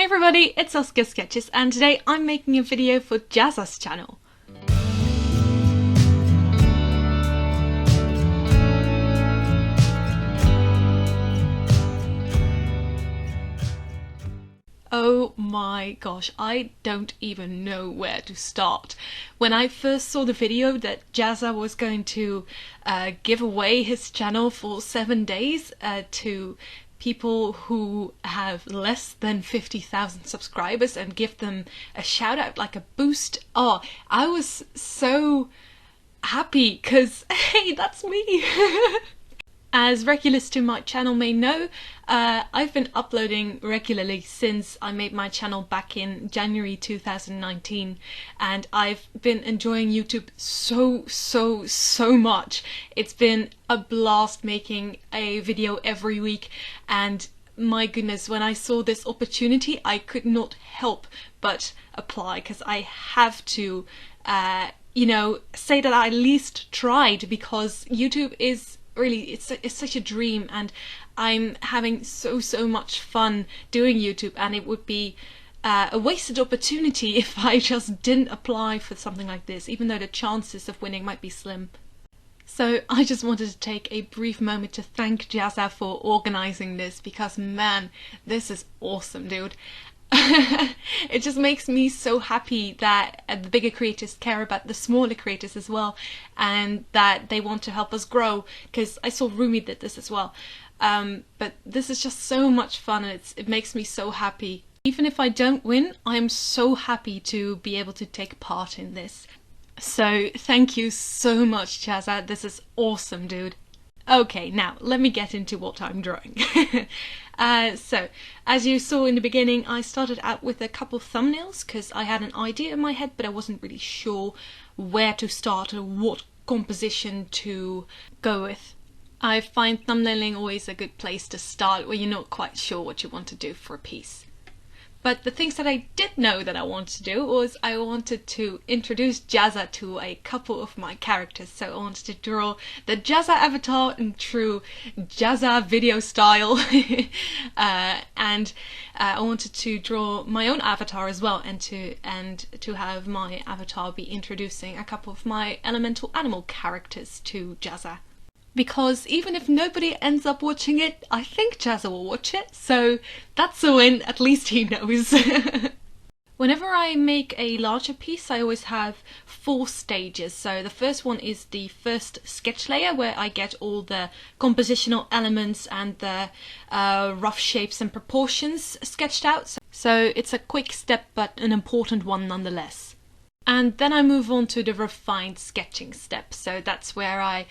Hey everybody, it's SaskiaSketches and today I'm making a video for JAZZA'S channel. Oh my gosh, I don't even know where to start. When I first saw the video that JAZZA was going to give away his channel for 7 days to people who have less than 50,000 subscribers and give them a shout out, like a boost. Oh, I was so happy because, hey, that's me! As regulars to my channel may know, I've been uploading regularly since I made my channel back in January 2019, and I've been enjoying YouTube so much. It's been a blast making a video every week, and my goodness, when I saw this opportunity I could not help but apply, because I have to, say that I at least tried, because YouTube is really, it's such a dream, and I'm having so much fun doing YouTube, and it would be a wasted opportunity if I just didn't apply for something like this, even though the chances of winning might be slim. So I just wanted to take a brief moment to thank JAZZA for organising this, because man, this is awesome, dude. It just makes me so happy that the bigger creators care about the smaller creators as well, and that they want to help us grow, because I saw Rumi did this as well. But this is just so much fun, and it makes me so happy. Even if I don't win, I'm so happy to be able to take part in this. So thank you so much, JAZZA, this is awesome, dude. Okay, now let me get into what I'm drawing. So, as you saw in the beginning, I started out with a couple of thumbnails because I had an idea in my head, but I wasn't really sure where to start or what composition to go with. I find thumbnailing always a good place to start where you're not quite sure what you want to do for a piece. But the things that I did know that I wanted to do was I wanted to introduce JAZZA to a couple of my characters. So I wanted to draw the JAZZA avatar in true JAZZA video style. And I wanted to draw my own avatar as well, and to have my avatar be introducing a couple of my elemental animal characters to JAZZA. Because even if nobody ends up watching it, I think JAZZA will watch it, so that's a win, at least he knows. Whenever I make a larger piece, I always have 4 stages. So the first one is the first sketch layer, where I get all the compositional elements and the rough shapes and proportions sketched out. So it's a quick step, but an important one nonetheless. And then I move on to the refined sketching step. So that's where I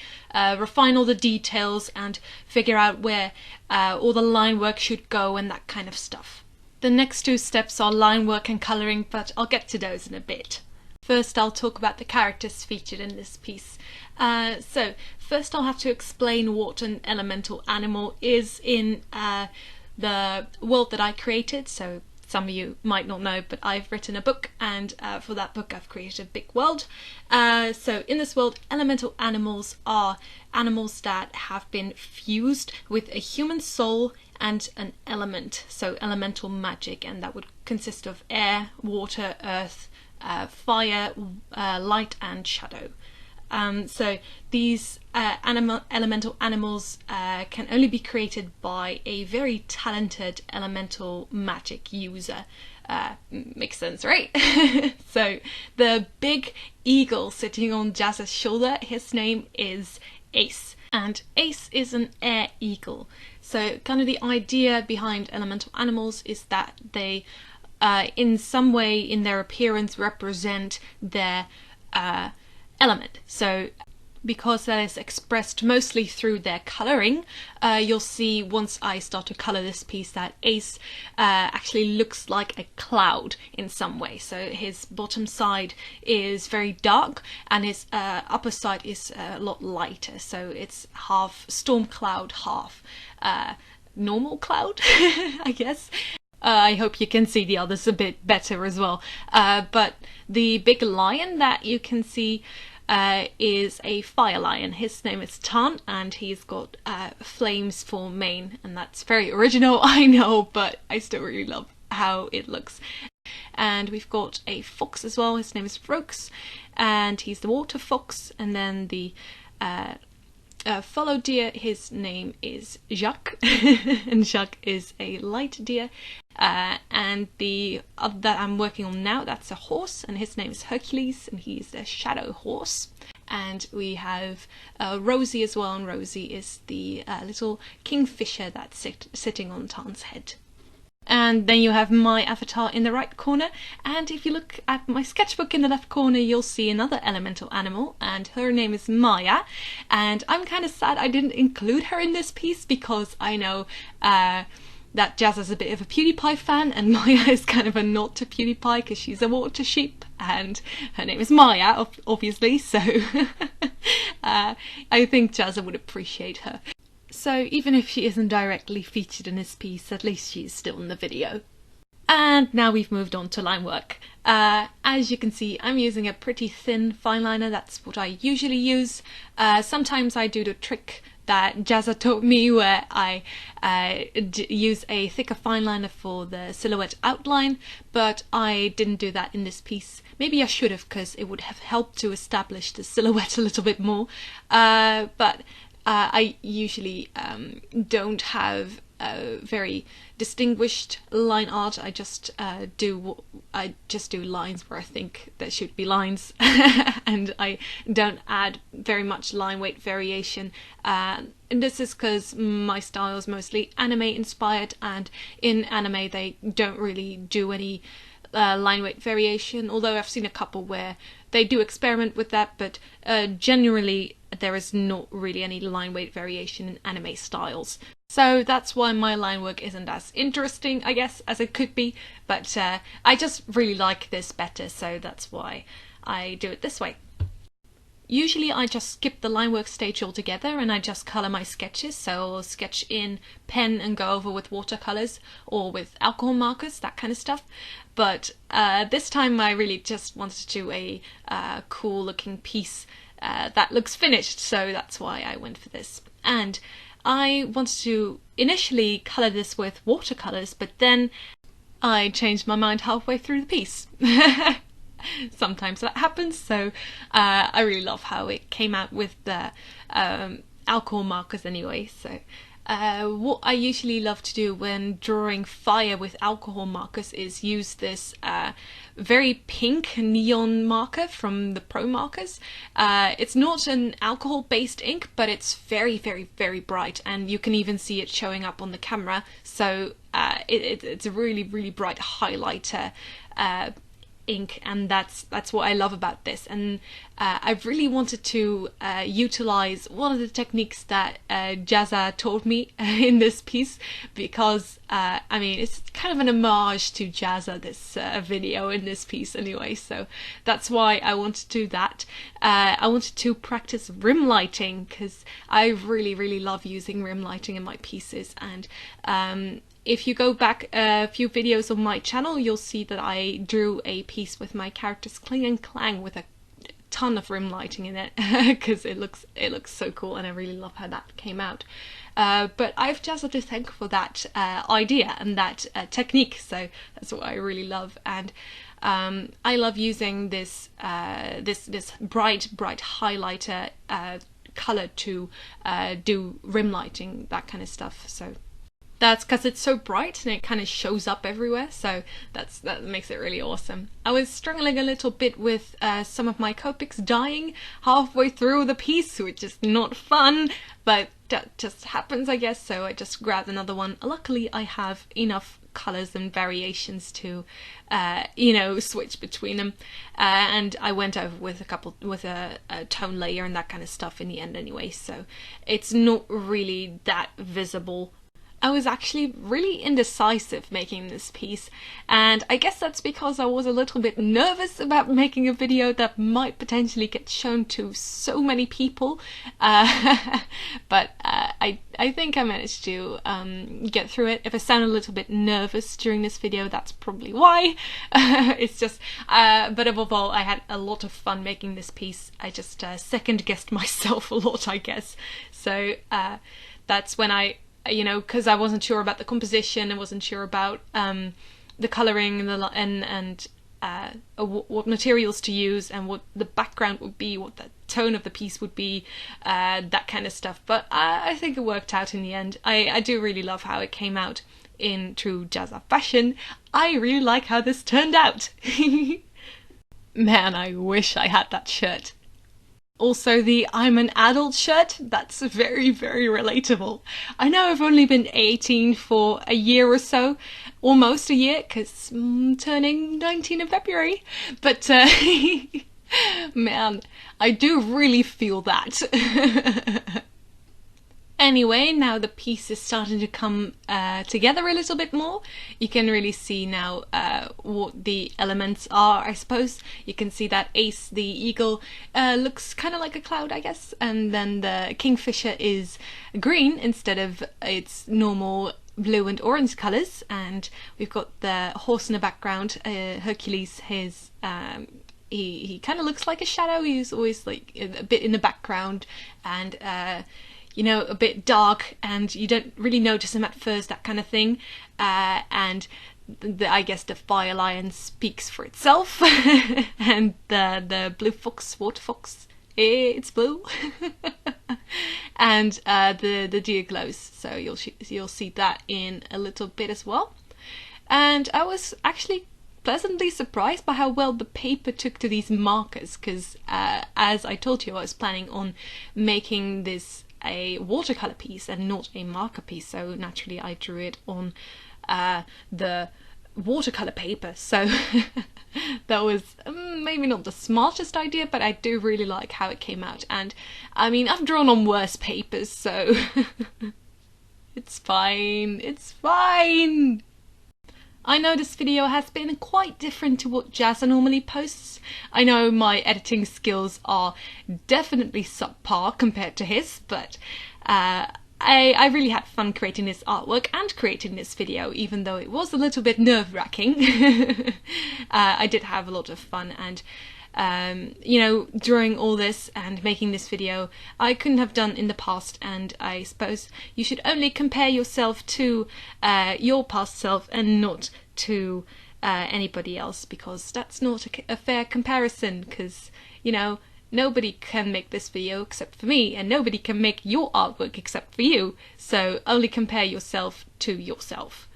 refine all the details and figure out where all the line work should go and that kind of stuff. The next 2 steps are line work and colouring, but I'll get to those in a bit. First I'll talk about the characters featured in this piece. So first I'll have to explain what an elemental animal is in the world that I created. So some of you might not know, but I've written a book, and for that book I've created a big world. So in this world, elemental animals are animals that have been fused with a human soul and an element, so elemental magic, and that would consist of air, water, earth, fire, light and shadow. So these elemental animals can only be created by a very talented elemental magic user. Makes sense, right? So the big eagle sitting on JAZZA's shoulder, his name is Ace. And Ace is an air eagle. So kind of the idea behind elemental animals is that they in some way in their appearance represent their element. So because that is expressed mostly through their colouring, you'll see once I start to colour this piece that Ace actually looks like a cloud in some way. So his bottom side is very dark and his upper side is a lot lighter. So it's half storm cloud, half normal cloud, I guess. I hope you can see the others a bit better as well. But the big lion that you can see is a fire lion. His name is Tan, and he's got flames for mane, and that's very original, I know, but I still really love how it looks. And we've got a fox as well. His name is Frox, and he's the water fox. And then the fallow deer, his name is Jacques, and Jacques is a light deer. And the other that I'm working on now, that's a horse, and his name is Hercules, and he's the shadow horse. And we have Rosie as well, and Rosie is the little kingfisher that's sitting on Tan's head. And then you have my avatar in the right corner, and if you look at my sketchbook in the left corner, you'll see another elemental animal, and her name is Maya. And I'm kind of sad I didn't include her in this piece, because I know that JAZZA'S a bit of a PewDiePie fan, and Maya is kind of a nod to PewDiePie because she's a water sheep, and her name is Maya, obviously, so I think JAZZA would appreciate her. So even if she isn't directly featured in this piece, at least she's still in the video. And now we've moved on to line work. As you can see, I'm using a pretty thin fine liner. That's what I usually use. Sometimes I do the trick that JAZZA taught me, where I use a thicker fine liner for the silhouette outline, but I didn't do that in this piece. Maybe I should have, because it would have helped to establish the silhouette a little bit more. But I usually don't have very distinguished line art. I just do lines where I think there should be lines, and I don't add very much line weight variation. And this is because my style is mostly anime inspired, and in anime they don't really do any line weight variation, although I've seen a couple where they do experiment with that, but generally there is not really any line weight variation in anime styles. So that's why my line work isn't as interesting, I guess, as it could be, but I just really like this better, so that's why I do it this way. Usually I just skip the line work stage altogether and I just colour my sketches, so I'll sketch in pen and go over with watercolours or with alcohol markers, that kind of stuff. But this time I really just wanted to do a cool looking piece that looks finished, so that's why I went for this. And I wanted to initially colour this with watercolours, but then I changed my mind halfway through the piece. Sometimes that happens, so I really love how it came out with the alcohol markers anyway. So what I usually love to do when drawing fire with alcohol markers is use this very pink neon marker from the Pro markers. It's not an alcohol based ink, but it's very, very, very bright, and you can even see it showing up on the camera. So it's a really, really bright highlighter ink, and that's what I love about this. And I really wanted to utilize one of the techniques that JAZZA taught me in this piece, because I mean, it's kind of an homage to JAZZA, this video in this piece anyway, so that's why I wanted to do that. I wanted to practice rim lighting, because I really, really love using rim lighting in my pieces, and if you go back a few videos on my channel, you'll see that I drew a piece with my characters Kling and Clang with a ton of rim lighting in it, because it looks so cool, and I really love how that came out. But I have JAZZA to thank for that idea and that technique, so that's what I really love. And I love using this this bright highlighter color to do rim lighting, that kind of stuff. So that's because it's so bright and it kind of shows up everywhere, so that makes it really awesome. I was struggling a little bit with some of my Copics dying halfway through the piece, which is not fun, but that just happens, I guess, so I just grabbed another one. Luckily I have enough colours and variations to you know, switch between them, and I went over with a tone layer and that kind of stuff in the end anyway, so it's not really that visible. I was actually really indecisive making this piece, and I guess that's because I was a little bit nervous about making a video that might potentially get shown to so many people, but I think I managed to get through it. If I sound a little bit nervous during this video, that's probably why. It's just, but above all, I had a lot of fun making this piece. I just second-guessed myself a lot, I guess, so that's when you know, because I wasn't sure about the composition, I wasn't sure about the colouring and what materials to use and what the background would be, what the tone of the piece would be, that kind of stuff. But I think it worked out in the end. I do really love how it came out in true Jazza fashion. I really like how this turned out. Man, I wish I had that shirt. Also, the I'm an adult shirt, that's very, very relatable. I know I've only been 18 for a year or so, almost a year, because I'm turning 19 in February. But, man, I do really feel that. Anyway, now the piece is starting to come together a little bit more. You can really see now what the elements are, I suppose. You can see that Ace, the eagle, looks kind of like a cloud, I guess. And then the kingfisher is green instead of its normal blue and orange colours. And we've got the horse in the background, Hercules, his... he kind of looks like a shadow. He's always like a bit in the background and... you know, a bit dark, and you don't really notice him at first, that kind of thing. And I guess the fire lion speaks for itself, and the blue fox, water fox, it's blue, and the deer glows. So you'll see that in a little bit as well. And I was actually pleasantly surprised by how well the paper took to these markers, because as I told you, I was planning on making this a watercolor piece and not a marker piece, so naturally I drew it on the watercolor paper. So that was maybe not the smartest idea, but I do really like how it came out. And I mean, I've drawn on worse papers, so it's fine, it's fine. I know this video has been quite different to what Jazza normally posts. I know my editing skills are definitely subpar compared to his, but I really had fun creating this artwork and creating this video, even though it was a little bit nerve-wracking. I did have a lot of fun, and you know, drawing all this and making this video I couldn't have done in the past, and I suppose you should only compare yourself to your past self and not to anybody else, because that's not a fair comparison, because, you know, nobody can make this video except for me, and nobody can make your artwork except for you, so only compare yourself to yourself.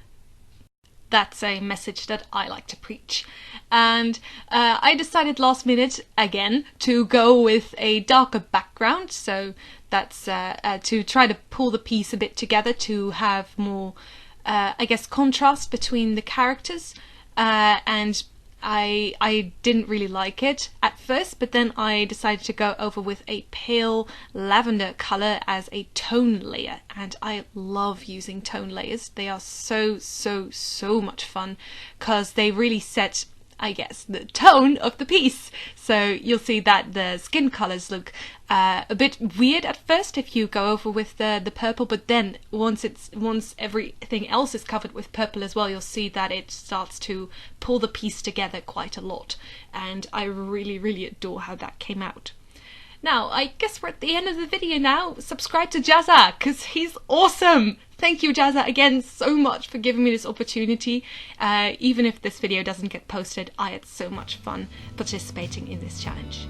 That's a message that I like to preach. And I decided last minute, again, to go with a darker background. So that's to try to pull the piece a bit together, to have more, I guess, contrast between the characters. And I didn't really like it at first, but then I decided to go over with a pale lavender colour as a tone layer, and I love using tone layers. They are so much fun, because they really set, I guess, the tone of the piece. So you'll see that the skin colours look a bit weird at first if you go over with the purple, but then once everything else is covered with purple as well, you'll see that it starts to pull the piece together quite a lot, and I really adore how that came out. Now, I guess we're at the end of the video now. Subscribe to Jazza, because he's awesome! Thank you, Jazza, again so much for giving me this opportunity. Even if this video doesn't get posted, I had so much fun participating in this challenge.